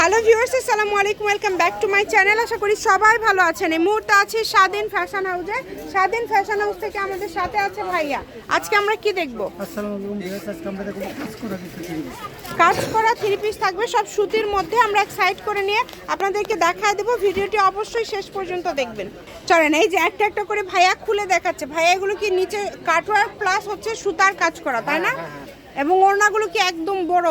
Hello viewers, আসসালামু আলাইকুম, welcome back to my channel. আশা করি সবাই ভালো আছেন। এই মুহূর্তে আছি স্বাধীন ফ্যাশন হাউসে। স্বাধীন ফ্যাশন হাউস থেকে আমাদের সাথে আছে ভাইয়া। আজকে আমরা কি দেখব? আসসালামু আলাইকুম ভিউয়ার্স, আজকে আমরা দেখব কাজ করা থ্রি পিস থাকবে, সব সুতির মধ্যে। আমরা এক সাইড করে নিয়ে আপনাদেরকে দেখায় দেবো। ভিডিওটি অবশ্যই শেষ পর্যন্ত দেখবেন। চলেন, এই যে একটা একটা করে ভাইয়া খুলে দেখাচ্ছে। ভাইয়া এগুলো কি নিচে কাটওয়ার্ক প্লাস হচ্ছে সুতার কাজ করা, তাই না? এবং ওড়নাগুলো কি একদম বড়?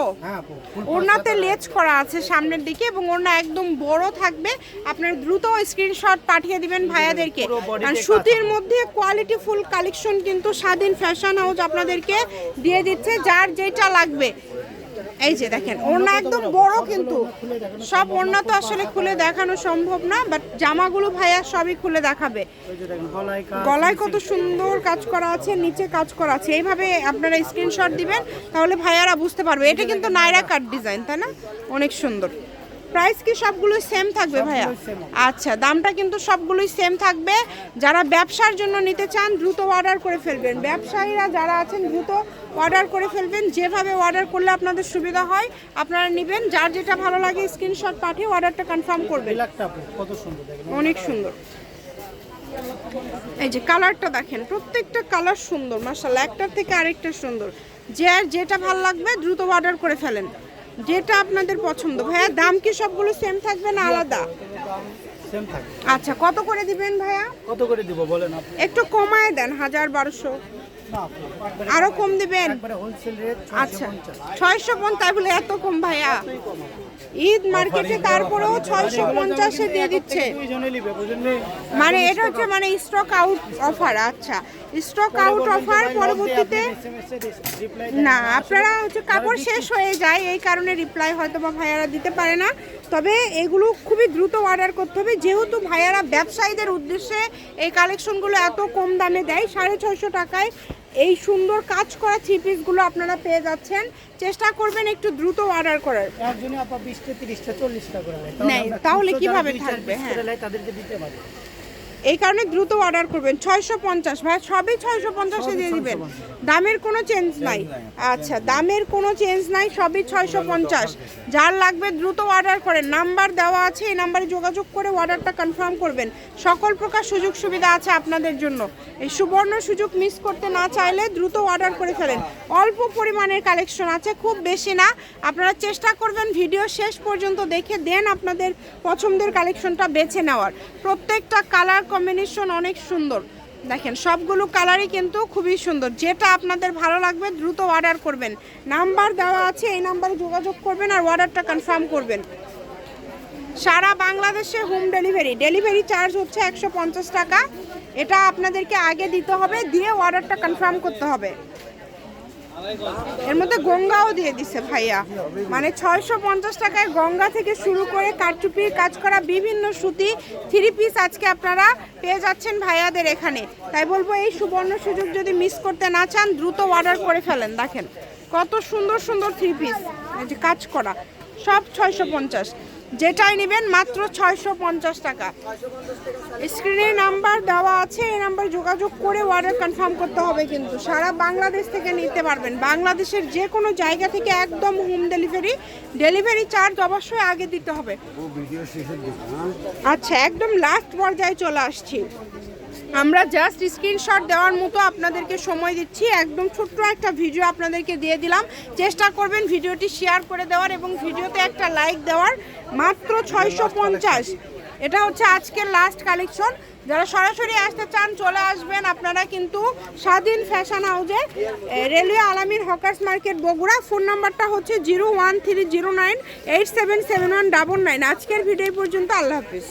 ওড়নাতে লেজ করা আছে সামনের দিকে এবং ওড়না একদম বড় থাকবে। আপনার দ্রুত স্ক্রিনশট পাঠিয়ে দিবেন ভাইয়াদেরকে। আর সুতির মধ্যে কোয়ালিটি ফুল কালেকশন কিন্তু স্বাধীন ফ্যাশন হাউস আপনাদেরকে দিয়ে দিচ্ছে, যার যেটা লাগবে। এই যে দেখেন, ওড়না একদম বড়, কিন্তু সব ওড়না তো আসলে খুলে দেখানো সম্ভব না, বাট জামাগুলো ভাইয়া সবই খুলে দেখাবে। গলায় কত সুন্দর কাজ করা আছে, নিচে কাজ করা আছে। এইভাবে আপনারা স্ক্রিনশট দিবেন, তাহলে ভাইয়ারা বুঝতে পারবে। এটা কিন্তু নাইরা কাট ডিজাইন, তাই না? অনেক সুন্দর। প্রাইস কি সবগুলোই সেম থাকবে ভাইয়া? আচ্ছা, দামটা কিন্তু সবগুলোই সেম থাকবে। যারা ব্যবসার জন্য নিতে চান দ্রুত অর্ডার করে ফেলবেন। ব্যবসায়ীরা যারা আছেন দ্রুত অর্ডার করে ফেলবেন। যেভাবে অর্ডার করলে আপনাদের সুবিধা হয় আপনারা নেবেন। যার যেটা ভালো লাগে স্ক্রিনশট পাঠিয়ে অর্ডারটা কনফার্ম করবেন। অনেক সুন্দর। এই যে কালারটা দেখেন, প্রত্যেকটা কালার সুন্দর মাশাআল্লাহ, একটার থেকে আরেকটা সুন্দর। যার যেটা ভালো লাগবে দ্রুত অর্ডার করে ফেলেন, যেটা আপনাদের পছন্দ। ভাইয়া দাম কি সবগুলো সেম থাকবে না আলাদা? সেম থাকবে। আচ্ছা, কত করে দিবেন ভাইয়া? কত করে দিব বলেন আপনি? একটু কমায় দেন, 1000-1200 আরো কম দিবেন? একবারে হোলসেল রেট। আচ্ছা, 650। তাই বলে এত কম ভাইয়া? ঈদ মার্কেটে তারপরেও 650-এ দিয়ে দিচ্ছে। মানে এটা হচ্ছে মানে স্টক আউট অফার। আচ্ছা, স্টক আউট অফার। পরবর্তীতে না, আপনারা হচ্ছে কাপড় শেষ হয়ে যায়, এই কারণে রিপ্লাই হয়তো বা ভাইয়ারা দিতে পারে না। তবে এগুলো খুবই দ্রুত অর্ডার করতে হবে, যেহেতু ভাইয়ারা ব্যবসায়ীদের উদ্দেশ্যে এই কালেকশনগুলো এত কম দামে দেয়। 650 টাকায় এই সুন্দর কাজ করা থ্রি পিসগুলো আপনারা পেয়ে যাচ্ছেন। চেষ্টা করবেন একটু দ্রুত অর্ডার করার। একজনই আপা 20টা 30টা 40টা করে নেই, তাহলে কিভাবে থাকবে? হ্যাঁ, তাদেরকে দিতে পারি। এই কারণে দ্রুত অর্ডার করবেন। 650 ভাই, সবই 650-এ দিয়ে দিবেন। দামের কোনো চেঞ্জ নাই। আচ্ছা, দামের কোনো চেঞ্জ নাই, সবই 650। যার লাগবে দ্রুত অর্ডার করেন। নাম্বার দেওয়া আছে, এই নাম্বারে যোগাযোগ করে অর্ডারটা কনফার্ম করবেন। সকল প্রকার সুযোগ সুবিধা আছে আপনাদের জন্য। এই সুবর্ণ সুযোগ মিস করতে না চাইলে দ্রুত অর্ডার করে ফেলেন। অল্প পরিমাণের কালেকশন আছে, খুব বেশি না। আপনারা চেষ্টা করবেন ভিডিও শেষ পর্যন্ত দেখে দেন আপনাদের পছন্দের কালেকশনটা বেছে নেওয়ার। প্রত্যেকটা কালার কম্বিনেশন অনেক সুন্দর। দেখেন, সবগুলো কালারই কিন্তু খুবই সুন্দর। যেটা আপনাদের ভালো লাগবে দ্রুত অর্ডার করবেন। নাম্বার দেওয়া আছে, এই নাম্বারে যোগাযোগ করবেন আর অর্ডারটা কনফার্ম করবেন। সারা বাংলাদেশে হোম ডেলিভারি চার্জ হচ্ছে 150 টাকা। এটা আপনাদেরকে আগে দিতে হবে, দিয়ে অর্ডারটা কনফার্ম করতে হবে। এর মধ্যে গঙ্গাও দিয়ে দিছে ভাইয়া, মানে 650 টাকায় গঙ্গা থেকে শুরু করে কারচুপির কাজ করা বিভিন্ন সুতি থ্রি পিস আজকে আপনারা পেয়ে যাচ্ছেন ভাইয়াদের এখানে। তাই বলবো, এই সুবর্ণ সুযোগ যদি মিস করতে না চান দ্রুত অর্ডার করে ফেলেন। দেখেন কত সুন্দর সুন্দর থ্রি পিস, এই যে কাজ করা, সব 650। যেটাই নেবেন মাত্র 650 টাকা। স্ক্রিনে নাম্বার দেওয়া আছে, এই নাম্বার যোগাযোগ করে অর্ডার কনফার্ম করতে হবে। কিন্তু সারা বাংলাদেশ থেকে নিতে পারবেন। বাংলাদেশের যে কোনো জায়গা থেকে একদম হোম ডেলিভারি চার্জ অবশ্যই আগে দিতে হবে। আচ্ছা, একদম লাস্ট পর্যায়ে চলে আসছি। আমরা জাস্ট স্ক্রিনশট দেওয়ার মতো আপনাদেরকে সময় দিচ্ছি। একদম ছোট্ট একটা ভিডিও আপনাদেরকে দিয়ে দিলাম। চেষ্টা করবেন ভিডিওটি শেয়ার করে দেওয়ার এবং ভিডিওতে একটা লাইক দেওয়ার। মাত্র 650। এটা হচ্ছে আজকের লাস্ট কালেকশন। যারা সরাসরি আসতে চান চলে আসবেন আপনারা কিন্তু স্বাধীন ফ্যাশন হাউসে, রেলওয়ে আলামিন হকার্স মার্কেট বগুড়া। ফোন নাম্বারটা হচ্ছে 01309877199। আজকের ভিডিও পর্যন্ত। আল্লাহ হাফিজ।